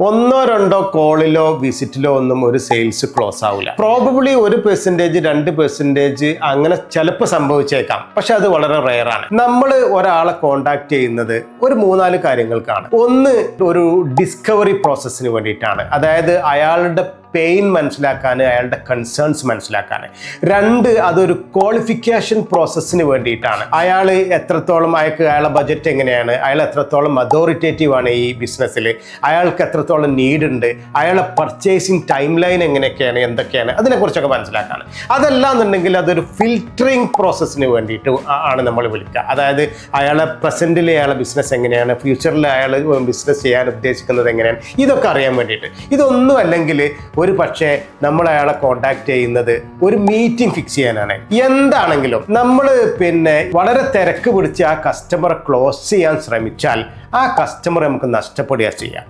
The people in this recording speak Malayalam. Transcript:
ഒന്നോ രണ്ടോ കോളിലോ വിസിറ്റിലോ ഒന്നും ഒരു സെയിൽസ് ക്ലോസ് ആവില്ല. പ്രോബബ്ലി 1%, 2% അങ്ങനെ ചിലപ്പോൾ സംഭവിച്ചേക്കാം. പക്ഷെ അത് വളരെ റെയർ ആണ്. നമ്മൾ ഒരാളെ കോണ്ടാക്ട് ചെയ്യുന്നത് ഒരു 3-4 കാര്യങ്ങൾക്കാണ്. ഒന്ന്, ഒരു ഡിസ്കവറി പ്രോസസ്സിന് വേണ്ടിയിട്ടാണ്. അതായത് അയാളുടെ പെയിൻ മനസ്സിലാക്കാൻ, അയാളുടെ കൺസേൺസ് മനസ്സിലാക്കാൻ. 2, അതൊരു ക്വാളിഫിക്കേഷൻ പ്രോസസ്സിന് വേണ്ടിയിട്ടാണ്. അയാൾ എത്രത്തോളം, അയാളുടെ ബജറ്റ് എങ്ങനെയാണ്, അയാൾ എത്രത്തോളം അതോറിറ്റേറ്റീവ് ആണ് ഈ ബിസിനസ്സിൽ, അയാൾക്ക് എത്രത്തോളം നീഡ് ഉണ്ട്, അയാളുടെ പർച്ചേസിങ് ടൈം ലൈൻ എങ്ങനെയൊക്കെയാണ്, എന്തൊക്കെയാണ്, അതിനെക്കുറിച്ചൊക്കെ മനസ്സിലാക്കാണ്. അതല്ല എന്നുണ്ടെങ്കിൽ അതൊരു ഫിൽറ്ററിങ് പ്രോസസ്സിന് വേണ്ടിയിട്ട് ആണ് നമ്മൾ വിളിക്കുക. അതായത് അയാളെ പ്രസൻറ്റിൽ അയാളെ ബിസിനസ് എങ്ങനെയാണ്, ഫ്യൂച്ചറിൽ അയാൾ ബിസിനസ് ചെയ്യാൻ ഉദ്ദേശിക്കുന്നത് എങ്ങനെയാണ്, ഇതൊക്കെ അറിയാൻ വേണ്ടിയിട്ട്. ഇതൊന്നും അല്ലെങ്കിൽ ഒരു പക്ഷേ നമ്മൾ അയാളെ കോണ്ടാക്ട് ചെയ്യുന്നത് ഒരു മീറ്റിംഗ് ഫിക്സ് ചെയ്യാനാണ്. എന്താണെങ്കിലും നമ്മൾ വളരെ തിരക്ക് പിടിച്ച് ആ കസ്റ്റമറെ ക്ലോസ് ചെയ്യാൻ ശ്രമിച്ചാൽ ആ കസ്റ്റമർ നമുക്ക് നഷ്ടപ്പെടുക ചെയ്യാം.